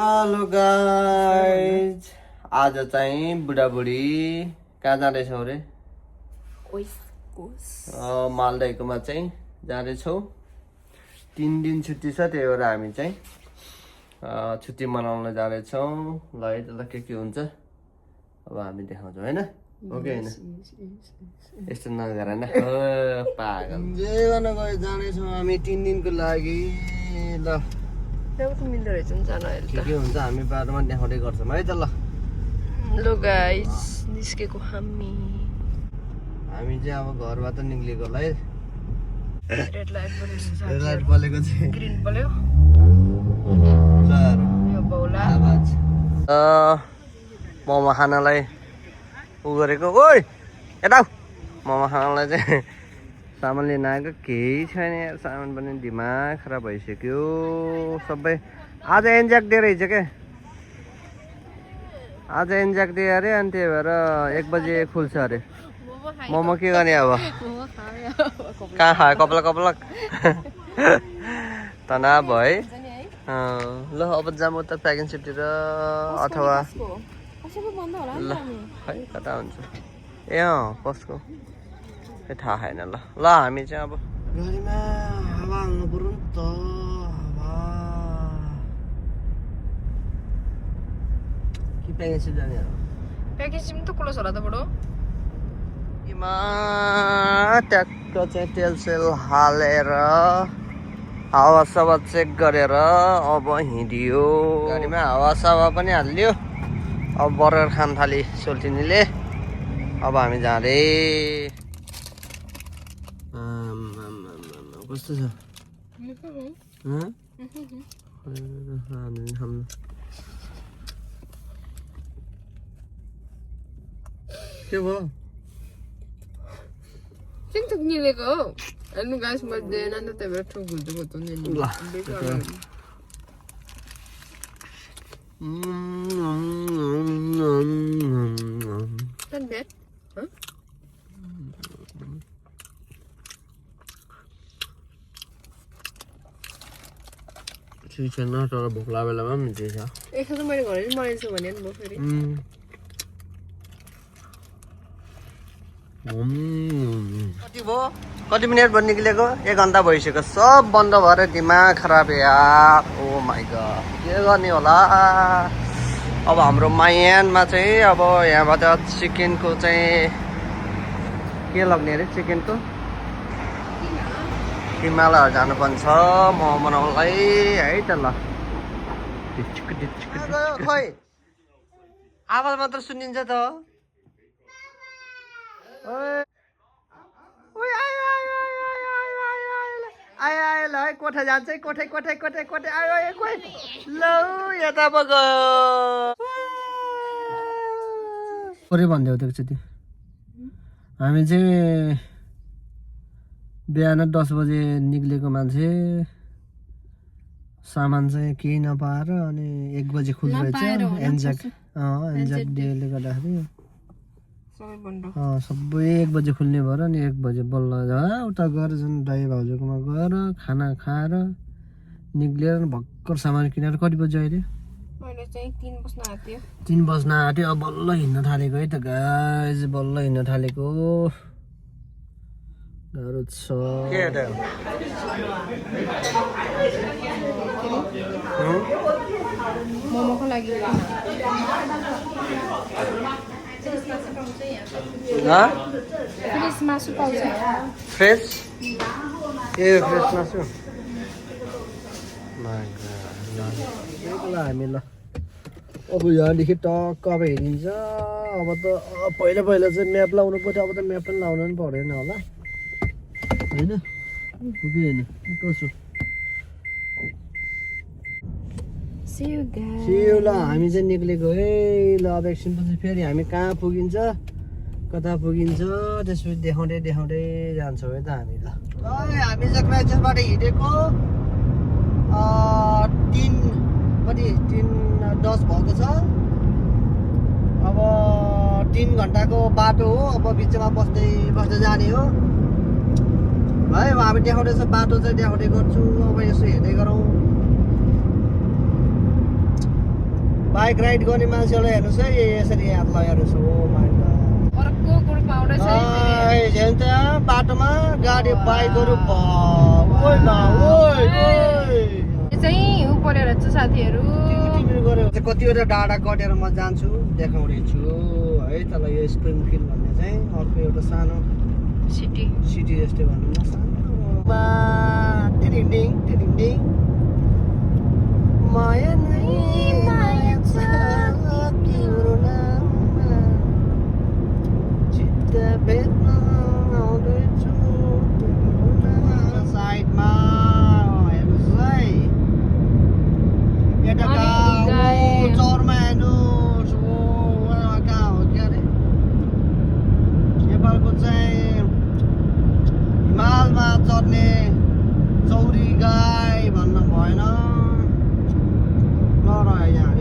Hello guys आज चाहिँ बुढाबुढी कहाँ जाँदैछौँ रे मालदाईकोमा चाहिँ जाँदैछौँ 3 दिन छुट्टी छ त्यही भएर हामी चाहिँ छुट्टी मनाउन जाँदैछौँ ल है त के हुन्छ अब हामी देखाउँछौँ हैन ओके हैन यस्तो नगर न पागल जे गर्न गयो जाँदैछौँ हामी 3 दिनको लागि ल मिल्दो रहेछ नि जान अहिले के हुन्छ हामी बाटोमा देखाउँदै गर्छौँ है त ल ल गाइस निस्केको हामी चाहिँ अब घरबाट निक्लेको ल है रेड लाइट बलेको रेड लाइट बलेको चाहिँ ग्रीन बल्यो यो बौला आवाज मोमो खानालाई उ गरेको ओइ यता मोमो खानालाई चाहिँ सामान लिन आएको केही छैन यार सामान पनि दिमाग खराब भइसक्यो सबै आज एन्ज्याक डे रहेछ क्या आज एन्ज्याक डे अरे अनि त्यही भएर 1 बजे खुल्छ अरे मोमो के गर्ने अब कहाँ खायो कपलक तनाव भयो है ल अब जाम उता प्याकिङ सिटीतिर अथवा ल खै कता हुन्छ ए कसको थाहा छैन ल हामी चाहिँ अब गाडीमा हावा हाल्नु पर्यो नि त के प्याकिङ सिट जाने प्याकेज त क्लोज होला त बडो ट्याक्क चाहिँ तेल सेल हालेर हावा सावा चेक गरेर अब हिँडियो गाडीमा हावा सावा पनि हालियो अब बर्गर खान थाली सोल्टिनीले अब हामी जाँदै कस्तो छ के भयो Sing tuk nile ko. Ano guys birthday na natin pero tuk gusto ko to nile. Kan bet? Huh? Chicken तर भोक लाग्यो बेलामा पनि दिन्छ एक त मैले घरै बनाइछु भने नि म फेरि कति भयो कति मिनट भयो निक्लेको 1 घन्टा भइसक्यो सब बन्द भएर दिमाग खराब यार ओ माइ गॉड के गर्ने होला अब हाम्रो मायानमा चाहिँ अब यहाँबाट चिकनको चाहिँ के लग्ने अरे चिकनको हिमालयहरू जानुपर्छ मोमो बनाउनलाई है त ल खोइ आवाज मात्र सुनिन्छ त आयो ल है कोठा जान्छ है कोठै आयो कोही ल यता पो गयो भनिदेऊ त एकचोटि हामी चाहिँ बिहान 10 बजे निक्लेको मान्छे सामान चाहिँ केही नपाएर अनि 1 बजे खुल्छ एन्ज्याक डेले गर्दाखेरि सबै 1 बजे खुल्ने भएर अनि 1 बजे बल्ल उता गएर जुन दाइ भाउजूकोमा गएर खाना खाएर निक्लेर भर्खर सामान किनेर कति बजे अहिले मैले चाहिँ 3 बज्न आँट्यो 3 बज्न आँट्यो अब बल्ल हिँड्न थालेको है त गाइस बल्ल हिँड्न थालेको गाह्रो छ के त मोमोको लागि फ्रेस मासु पाउँछ फ्रेस फ्रेस मासु हामी ल अब यहाँदेखि टक्क अब हेरिन्छ अब त पहिला चाहिँ म्याप लाउनु पर्छ अब त म्याप पनि लाउनु पनि परेन होला होइन कसो सियो ल हामी चाहिँ निक्लेको है ल अब एकछिनपछि फेरि हामी कहाँ पुगिन्छ कता पुगिन्छ त्यसपछि देखाउँदै जान्छौँ है त हामी ल हामी चाहिँ क्राइचर्चबाट हिँडेको 3:10 भएको छ अब 3 घन्टाको बाटो हो अब बिचमा बस्दै जाने हो है अब हामी देखाउँदैछ बाटो चाहिँ देखाउँदै गर्छु अब यसो हेर्दै गरौँ बाइक राइड गर्ने मान्छेहरूलाई हेर्नुहोस् है यसरी हात लगाइहेर्नुहोस् ओ माइ गॉड अर्को ग्रुप आउँदैछ है झन् त्यहाँ बाटोमा गाडी बाइकहरू ओइ न ओइ ओइ यो चाहिँ उ परेर छ साथीहरू कतिवटा डाँडा कटेर म जान्छु देखाउने छु है तल यो स्प्रिङफिल्ड भन्ने चाहिँ अर्को एउटा सानो सिटी जस्तै भनौँ न सानो टिडिङ माया नै माया छ तिम्रो नाममा चित्त भेट्न आउँदैछु साइडमा हेर्नुहोस् है यता चौरमा हेर्नुहोस् कहाँ हो क्या अरे नेपालको चाहिँ हिमालमा चढ्ने चौरी गाई भन्न भएन नरह्यो यहाँ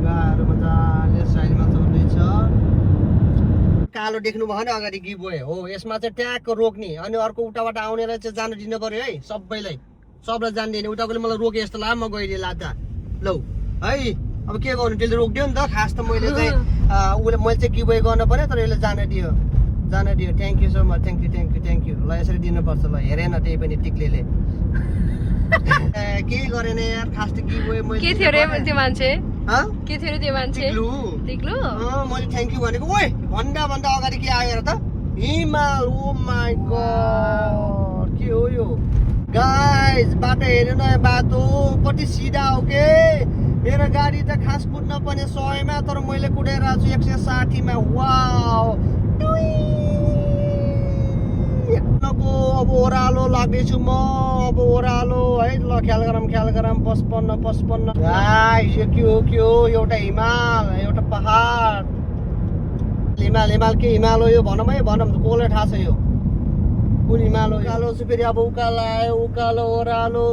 गाईहरू मजाले साइडमा चढ्दैछ कालो देख्नु भयो भने अगाडि गिभवे हो यसमा चाहिँ ट्याक्क रोक्ने अनि अर्को उताबाट आउनेलाई चाहिँ जानु दिनु पर्यो है सबैलाई जानु दिने उताकोले मलाई रोके जस्तो लाग्यो म गइदिएँ लादा लौ है अब के गर्नु त्यसले रोकिदियो नि त खास त मैले चाहिँ मैले चाहिँ गिभवे गर्नु पर्यो तर यसले जान दियो thank you so much thank you ल यसरी दिनुपर्छ ल हेरेन त्यही पनि टिक्लेले के गरेन यार खास त गिभवे मैले के थियो रे त्यो मान्छे के थियो रे त्यो मान्छे टिक्लु मैले थ्याङ्क यू भनेको ओइ भन्दा अगाडि के आयो र त हिमाल ओ माइ गॉड के हो यो गाइस बाटो हेर्नु न बाटो कति सिधा हो के मेरो गाडी त खास कुद्न पर्ने 100 मा तर मैले कुदाइरहेको छु 160 मा वाउ अब ओह्रालो लाग्दैछु म अब ओह्रालो है ल ख्याल गरम 55 गाइस यो के हो एउटा हिमाल एउटा पहाड हिमाल के हिमाल हो यो भनौँ है कसलाई थाहा छ यो कुन हिमाल हो उकालो चाहिँ फेरि अब उकालो आयो उकालो ओह्रालो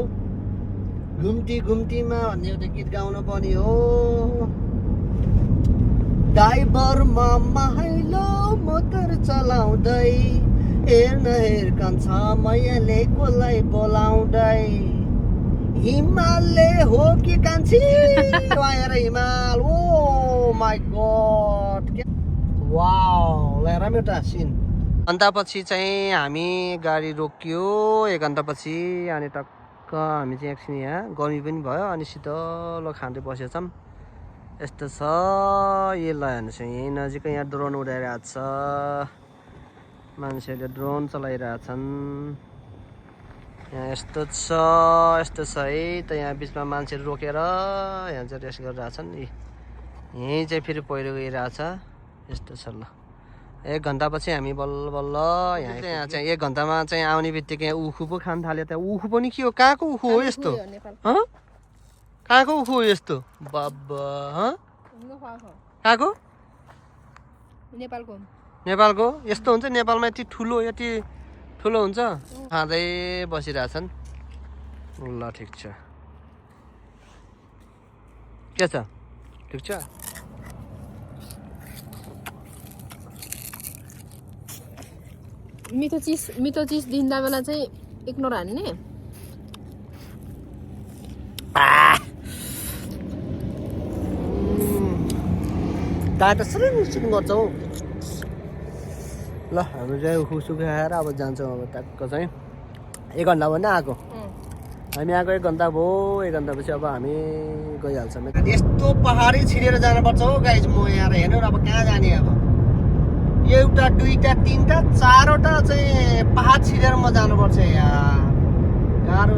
घुम्तीमा भन्ने एउटा गीत गाउनु पर्ने हो ड्राइभर माइलो मोटर चलाउँदै हेर कान्छ मैयाले कसलाई बोलाउँदै हिमालले हो कि कान्छी आएर हिमाल ओ माई गॉड वाउ राम्रो एउटा सिन घन्टापछि चाहिँ हामी गाडी रोकियो 1 घन्टापछि अनि टक्क हामी चाहिँ एकछिन यहाँ गर्मी पनि भयो अनि शीतलो खाँदै बसेछौँ यस्तो छ यो ल हेर्नुहोस् यहीँ नजिकै यहाँ ड्रोन उडाइरहेको छ मान्छेहरूले ड्रोन चलाइरहेछन् यहाँ यस्तो छ है त यहाँ बिचमा मान्छेहरू रोकेर यहाँ चाहिँ रेस्ट गरिरहेछन् यहीँ चाहिँ फेरि पहिरो गइरहेछ यस्तो छ ल 1 घन्टापछि हामी बल्ल यहाँ चाहिँ 1 घन्टामा चाहिँ आउने बित्तिकै उखु पो खान थाल्यो त्यहाँ उखु पनि के हो कहाँको उखु हो यस्तो कहाँको उखु हो यस्तो बाबा कहाँको नेपालको यस्तो हुन्छ नेपालमा यति ठुलो हुन्छ खाँदै बसिरहेछन् ल ठिक छ के छ ठिक छ मिठो चिज दिँदा बेला चाहिँ इग्नोर हान्ने दाँत सुरुङ गर्छ हौ ल हाम्रो चाहिँ उखु खाएर अब जान्छौँ अब ट्याक्क चाहिँ 1 घन्टा भन्दा आएको हामी आएको 1 घन्टा भयो 1 घन्टापछि अब हामी गइहाल्छौँ यस्तो पहाडी छिरेर जानुपर्छ हौ गाइज म यहाँ हेर्नु अब कहाँ जाने अब एउटा 2टा 3टा 4वटा चाहिँ पहाड छिरेर म जानुपर्छ यहाँ गाह्रो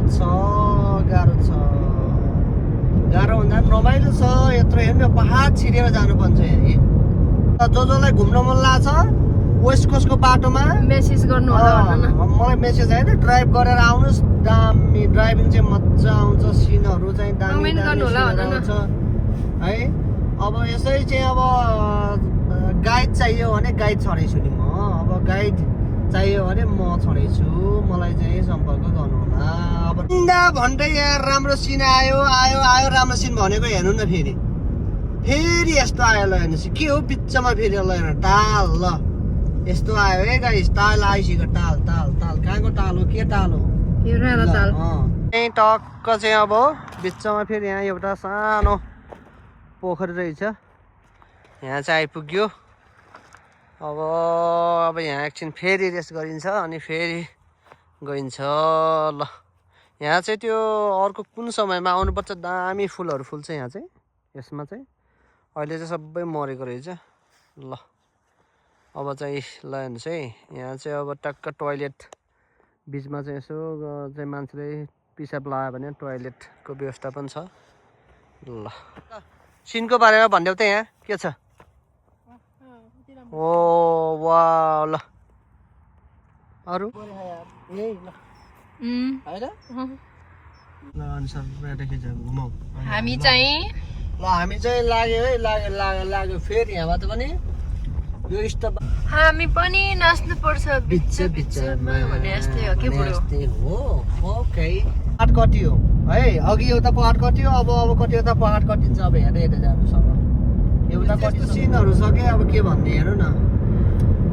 भन्दा रमाइलो छ यत्रो हेर्नु पहाड छिरेर जानुपर्छ यहाँ जसलाई घुम्न मन लाग्छ वेस्ट कोस्टको बाटोमा मेसेज गर्नु मलाई मेसेज होइन ड्राइभ गरेर आउनुहोस् दामी ड्राइभिङ चाहिँ मजा आउँछ सिनहरू चाहिँ दामी आउँछ है अब यसै चाहिँ अब गाइड चाहियो भने गाइड छँदैछु नि म अब गाइड चाहियो भने म छँदैछु मलाई चाहिँ सम्पर्क गर्नु होला अब भन्दै यहाँ राम्रो सिन आयो राम्रो सिन भनेको हेर्नु न फेरि यस्तो आयो ल हेर्नुहोस् के हो बिचमा फेरि ल हेर्नु टाल ल यस्तो आयो है गाइस टाल आइसक्यो टाल कहाँको टाल हो के टाल हो टक्क चाहिँ अब बिचमा फेरि यहाँ एउटा सानो पोखरी रहेछ यहाँ चाहिँ आइपुग्यो अब यहाँ एकछिन फेरि रेस्ट गरिन्छ अनि फेरि गइन्छ ल यहाँ चाहिँ त्यो अर्को कुन समयमा आउनुपर्छ दामी फुलहरू फुल्छ यहाँ चाहिँ यसमा चाहिँ अहिले चाहिँ सबै मरेको रहेछ ल अब चाहिँ ल हेर्नुहोस् है यहाँ चाहिँ अब टक्क टोयलेट बिचमा चाहिँ यसो चाहिँ मान्छेले पिसाब लगायो भने टोयलेटको व्यवस्था पनि छ ल सिनको बारेमा भनिदेऊ त यहाँ के छ ओ वा ल अरू हामी चाहिँ लाग्यो है लाग्यो फेरि यहाँबाट पनि यो स्टप हामी पनि नाच्नु पर्छ बिचमा भने जस्तै हो के बुढो हो ओके पाहाड कटियो है अघि एउटा पाहाड कटियो अब कति एउटा पाहाड कटिन्छ अब हेर्दै जानुहोस् अब एउटा कति सिनहरू सक्यो अब के भन्ने हेरौँ न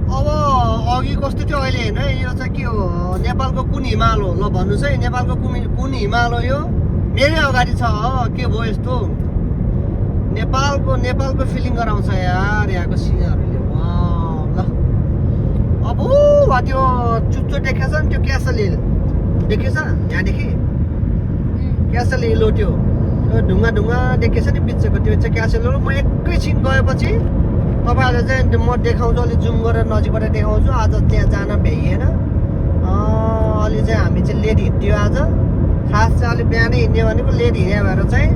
अब अघि कस्तो थियो अहिले हेर्नु है यो चाहिँ के हो नेपालको कुन हिमाल हो ल भन्नुहोस् है नेपालको कुन हिमाल हो यो मेरै अगाडि छ के भयो यस्तो नेपालको फिलिङ गराउँछ यार यहाँको सिनहरूले ल अब त्यो चुच्चो देखेछ नि त्यो क्यासल हिल देखेछ यहाँदेखि क्यासल हिल हो त्यो ढुङ्गा देखेछ नि बिचको त्यो चाहिँ क्यासल हिल म एकैछिन गएपछि तपाईँहरूले चाहिँ म देखाउँछु अलिक जुम गरेर नजिकबाट देखाउँछु आज त्यहाँ जान भ्याइएन अलि चाहिँ हामी चाहिँ लेट हिँड्थ्यो आज खास चाहिँ अलिक बिहानै हिँड्ने भनेको लेट हिँड्यो भएर चाहिँ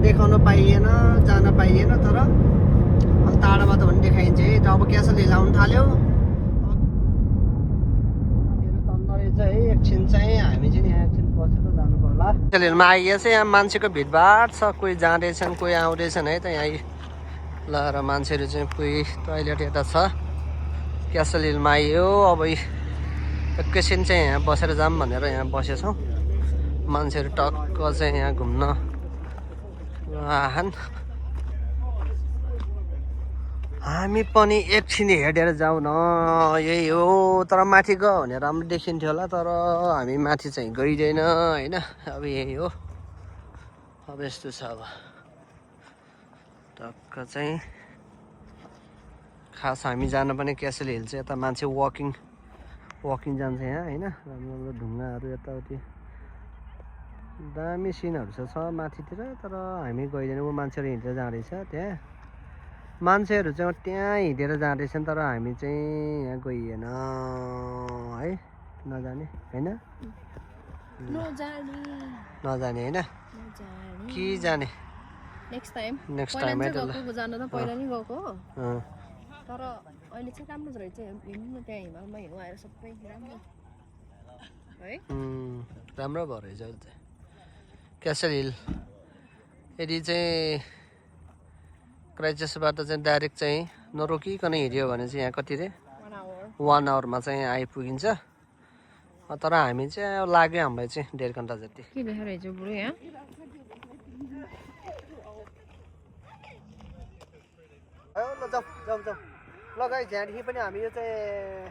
देखाउन पाइएन जान पाइएन तर अलि टाढाबाट पनि देखाइन्छ है त अब क्यासल हिल आउनु थाल्यो है एकछिन चाहिँ हामी चाहिँ यहाँ एकछिन बसेर जानु पर्ला क्यासल हिलमा आइए चाहिँ यहाँ मान्छेको भिडभाड छ कोही जाँदैछन् कोही आउँदैछन् है त यहाँ ल र मान्छेहरू चाहिँ कोही टोयलेट यता छ क्यासल हिलमा आइयो अब एकैछिन चाहिँ यहाँ बसेर जाऊँ भनेर यहाँ बसेछौँ मान्छेहरू टक्क चाहिँ यहाँ घुम्न आहान हामी पनि एकछिन हेरेर जाउँ न यही हो तर माथि गयो भने राम्रो देखिन्थ्यो होला तर हामी माथि चाहिँ गइँदैन होइन अब यही हो अब यस्तो छ अब टक्क चाहिँ खास हामी जान पनि क्यासल हिल चाहिँ यता मान्छे वकिङ जान्छ यहाँ होइन राम्रो ढुङ्गाहरू यताउति दामी सिनहरू छ माथितिर तर हामी गइँदैनौँ मान्छेहरू हिँडेर जाँदैछ त्यहाँ मान्छेहरू चाहिँ त्यहाँ हिँडेर जाँदैछन् तर हामी चाहिँ यहाँ गइएन है नजाने होइन नजाने होइन कि जाने नेक्स्ट टाइम है त जान त पहिला नि गएको तर अहिले चाहिँ राम्रो रहेछ हिँड्नु न त्यहाँ हिमालमा हिउँ आएर सबै राम्रो है राम्रो भयो रहेछ अहिले चाहिँ क्यासल हिल यदि चाहिँ क्राइचेसबाट चाहिँ डाइरेक्ट चाहिँ नरोकिकन हिँड्यो भने चाहिँ यहाँ कति रे 1 आवरमा चाहिँ आइपुगिन्छ तर हामी चाहिँ लाग्यो हामीलाई चाहिँ 1.5 घन्टा जति के देखाइरहेछ बुढो यहाँ जाउँ ल गाइस यहाँदेखि पनि हामी यो चाहिँ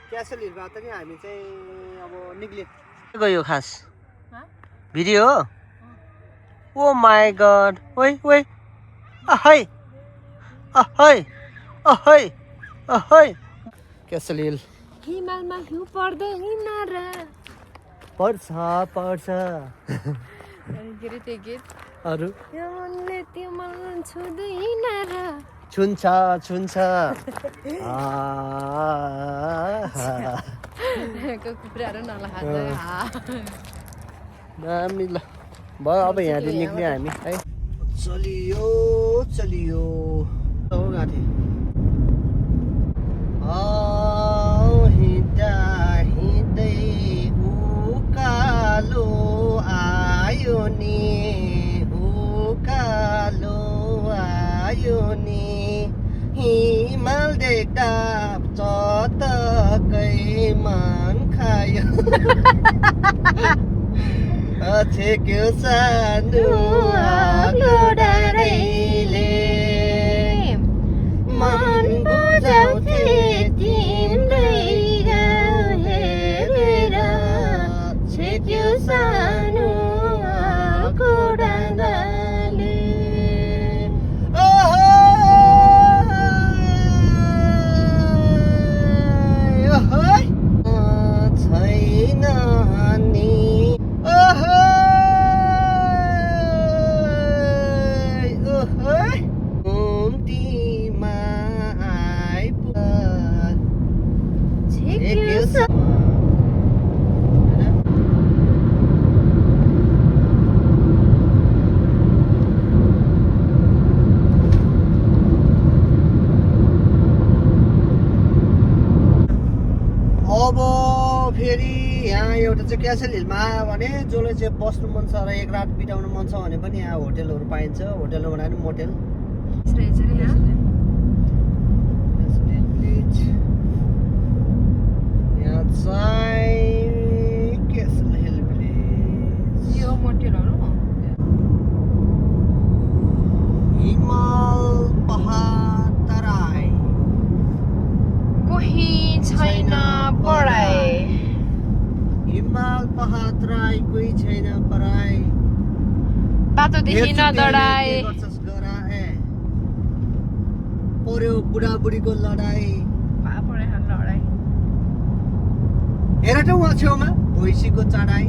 क्यासल हिलबाट नि हामी चाहिँ अब निक्ल्यो गयो खास भिडियो हो ओ माई गड ओइ अहै क्यासल हिल हिमालमा हिउँ पर्दैन र पर्छ के रे त्यो गीत अरू त्यो मनले त्यो मन छुँदैन र छुन्छ कुखुराहरू नलगान्छ दामी ल भयो अब यहाँदेखि निक्ल्यो हामी है चलियो गाठी हिँड्दै उकालो आयो नि हिमाल देख्दा चटक्कै मन खायो छेक्यो सानो डाँडैले मन बुझाउँथे तिम्रै हेरेर छेक्यो सानो डाँडाले क्यासल हिलमा आयो भने जसले चाहिँ बस्नु मन छ र एक रात बिताउनु मन छ भने पनि यहाँ होटेलहरू पाइन्छ होटेल भन्दा पनि मोटेल रहेछ रे यहाँ क्यासल हिल भिलेज यहाँ चाहिँ क्यासल हिल भिलेज यो मोटेलहरु हिमाल पहाड तराई कोही छैन पढाइ हिमाल पहाड तराई कोही छैन पराई बाटो देखिन डराए पर्यो बुढाबुढीको लडाई पढाइ लडाइ हेर त उहाँ छेउमा भैँसीको चढाई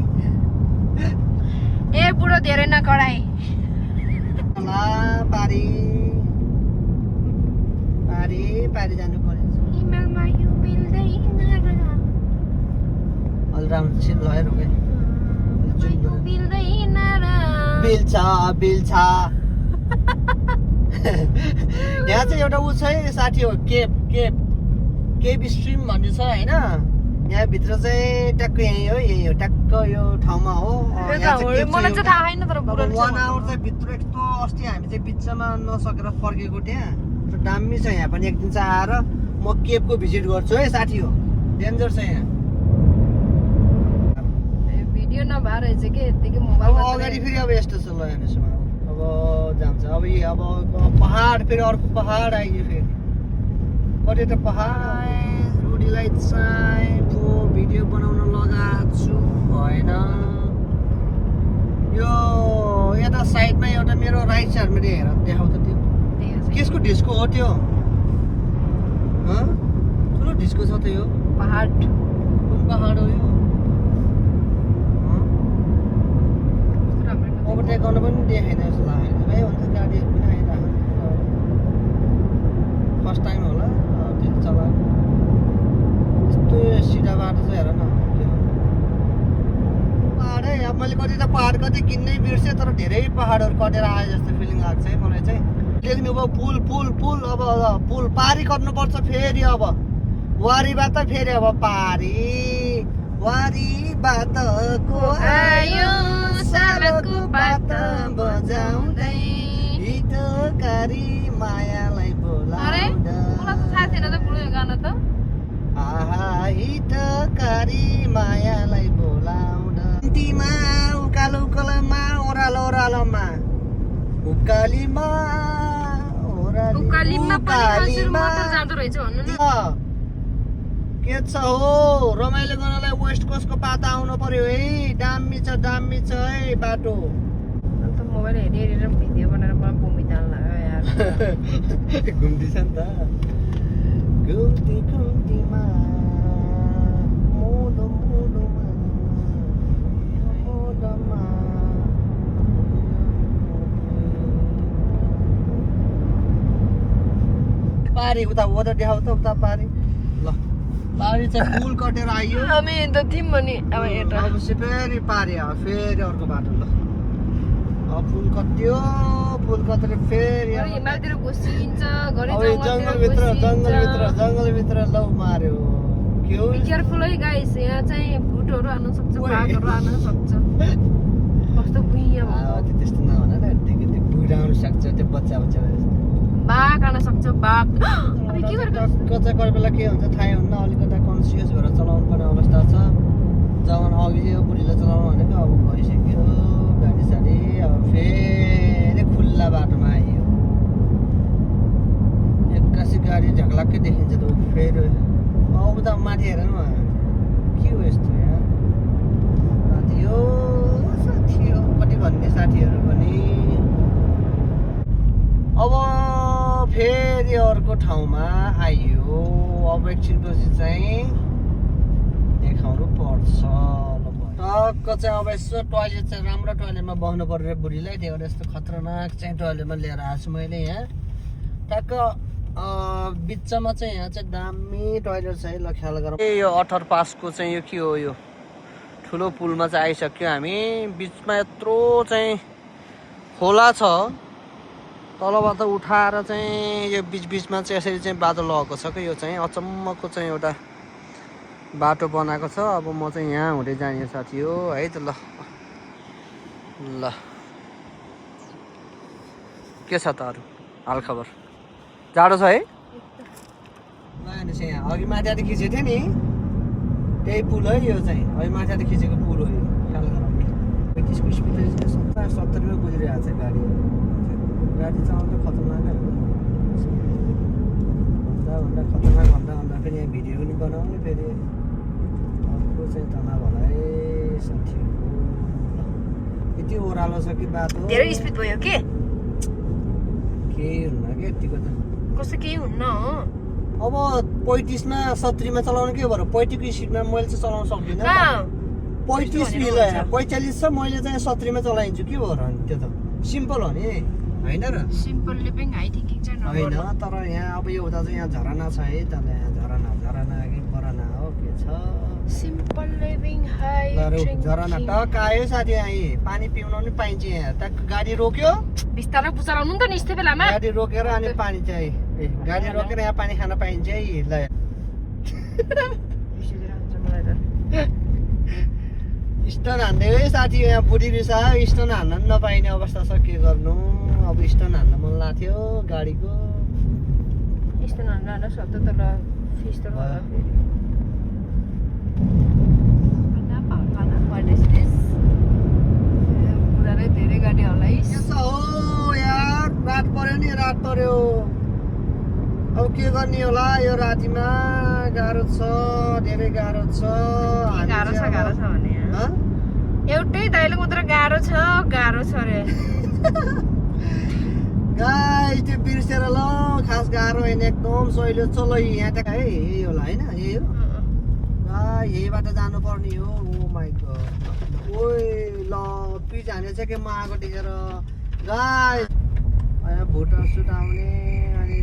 ए बुढो धेरै नकडाइ ला पारी पारी पारी जानु पर्यो हिमालमा यो मिल्दैन अलराउन्ड सिन लयर हो क्या यो मिल्दैन बिल्छ बिल्छ यहाँ चाहिँ एउटा ऊ छ है साथी हो केप केप केप स्ट्रिम भन्ने छ होइन यहाँभित्र चाहिँ ट्याक्क यही हो ट्याक्क यो ठाउँमा हो मलाई चाहिँ थाहा छैन तर 1 आवर चाहिँ भित्र यस्तो अस्ति हामी चाहिँ बिचमा नसकेर फर्केको त्यहाँ दामी छ यहाँ पनि एक दिन चाहिँ आएर म केपको भिजिट गर्छु है साथी हो डेन्जर छ यहाँ भिडियो नभएर रहेछ कि यतिकै अब मोबाइलमा अगाडि फेरि अब यस्तो छ ल हेर्नुहोस् अब जान्छ अब पहाड फेरि अर्को पहाड आइयो फेरि कति त पहाड रुडीलाई चाहिँ भिडियो बनाउन लगाएको छु भएन यो यता साइडमा एउटा मेरो राइट साइडमा हेर देखाउ त त्यो केसको ढिस्को हो त्यो ठुलो ढिस्को छ त यो पहाड कुन पहाड हो यो ओभरटेक गर्न पनि देखाइन जस्तो लाग्यो भाइ हुन्छ गाडीहरू पनि आइरहेको फर्स्ट टाइम होला त्यो चलाएको यस्तो सिधा बाटो चाहिँ हेर न पहाडै अब मैले कति त पहाड कति किन्नै बिर्सेँ तर धेरै पहाडहरू कटेर आए जस्तो फिलिङ लाग्छ है मलाई चाहिँ लेख्नु भयो पुल पुल पुल अब पुल पारी कट्नुपर्छ फेरि अब वारीबाट फेरि अब पारी वारीबाटको आयो सालको बात बजाउँदै हितकारी मायालाई बोलाउँदा आहा हितकारी मायालाई बोलाउँदा टीमा उकालो उकालोमा ओह्रालो ओह्रालोमा उकालीमा के छ हो रमाइलो गर्नलाई वेस्ट कोस्टको पाता आउनु पर्यो है दामी छ है बाटो मोबाइल हेरेर भिडियो बनाएर मलाई भूमि ताल लाग्यो यार घुम्ती छ नि त घुम्ती घुम्तीमा मोडो मोडोमा मोडोमा पारी उता हो त देखाउ त उता पारी ल पारी चाहिँ पुल कटेर आइयो हामी त थियौँ भने अब यता अब फेरि पारी अब फेरि अर्को बाटो ल अब पुल कट्यो पुल कटेर फेरि हिमालतिर घुसिन्छ घरै जङ्गलभित्र लौ मार्यो के हो केयरफुल है गाइस यहाँ चाहिँ भुटहरू हाल्न सक्छ बाघहरू हाल्न सक्छ कस्तो भुइँ अब त्यस्तो नभन न बुढाउनु सक्छ त्यो बच्चा बाघ हाल्न सक्छ बाघ के कता कोही बेला के हुन्छ थाहै हुन्न अलिकता कन्सियस भएर चलाउनु पर्ने अवस्था छ जवान अघि यो बुढीलाई चलाउनु भनेको अब भइसक्यो गाडी साडी अब फेरि खुल्ला बाटोमा आइयो एक्कासी गाडी झक्लाक्कै देखिन्छ त फेरि अब त माथि हेर न के हो यस्तो यहाँ साथी हो कति भन्ने साथीहरू पनि अब फेरि अर्को ठाउँमा आइयो अब एकछिनपछि चाहिँ देखाउनु पर्छ टक्क चाहिँ अब यसो टोइलेट चाहिँ राम्रो टोइलेटमा बस्नु पर्यो बुढीलाई त्यही भएर यस्तो खतरनाक चाहिँ टोइलेटमा लिएर आएको छु मैले यहाँ टक्क बिचमा चाहिँ यहाँ चाहिँ दामी टोइलेट छ है ल ख्याल गरौँ यो 18 पासको चाहिँ यो के हो यो ठुलो पुलमा चाहिँ आइसक्यो हामी बिचमा यत्रो चाहिँ खोला छ तलबाट उठाएर चाहिँ यो बिचमा चाहिँ यसरी चाहिँ बाटो लगेको छ कि यो चाहिँ अचम्मको चाहिँ एउटा बाटो बनाएको छ। अब म चाहिँ यहाँ हुँदै जाने साथी हो है त। ल ल के छ त अरू हालखबर? जाडो छ है? ल हेर्नुहोस् यहाँ अघि माथि खिचेको थियो नि त्यही पुल है यो चाहिँ। अघि माथि खिचेको पुल हो यो। ख्याल गरौँ नि 35को स्पिड 70 मा गुजिरहेको छ गाडी। गाडी चलाउनु त खतरनाक है। भन्दा खतरनाक भन्दा फेरि यहाँ भिडियो पनि बनाउने फेरि अर्को चाहिँ तनाव होला है साथी। यति ओह्रालो छ कि बाटो धेरै स्पिड भयो के हुन्न के यतिको त कस्तो केही हुन्न हो। अब 35 मा 70 मा चलाउनु के भएर 35 को स्पिडमा मैले चाहिँ चलाउन सक्दिनँ। 35 मिल 45 छ मैले चाहिँ 70 मा चलाइन्छु के भएर अनि त्यो त सिम्पल हो नि हैन र। सिम्पल लिभिङ हाई थिंकिङ चाहिँ हैन तर यहाँ अब एउटा चाहिँ यहाँ झरना छ है त। यहाँ झरना कि बरना हो के छ सिम्पल लिभिङ हाई झरना टक आयो साथी। यहाँ पानी पिउन पनि पाइन्छ। यहाँ टक गाडी रोक्यो बिस्तारै पुचालाउनु नि त नि यस्तो बेलामा। गाडी रोकेर अनि पानी चाहिँ गाडी रोकेर यहाँ पानी खान पाइन्छ है। ल स्टन हान्दै है साथी। यहाँ बुढी रिसा स्टन हान्न पनि नपाइने अवस्था छ के गर्नु। अब स्टन हान्न मन लाग्थ्यो गाडीको। स्टन हान्न सक्छ तर फिस त होला फेरि। पुरानै धेरै गाडी हलाइस हो यार। रात पर्यो नि रात पर्यो। अब के गर्ने होला यो रातिमा गाह्रो छ धेरै गाह्रो छ। गाह्रो छ भने एउटै डाइलग मात्र गाह्रो छ रे गाइस त्यो बिर्सेर ल खास गाह्रो होइन एकदम सहिलो चल यहाँ त है यही होला होइन यही हो यहीबाट जानु पर्ने हो। ओ माइ गॉड ओइ ल पिच हाने चाहिँ के म आएको देखेर गाइस भोटर सुट आउने अनि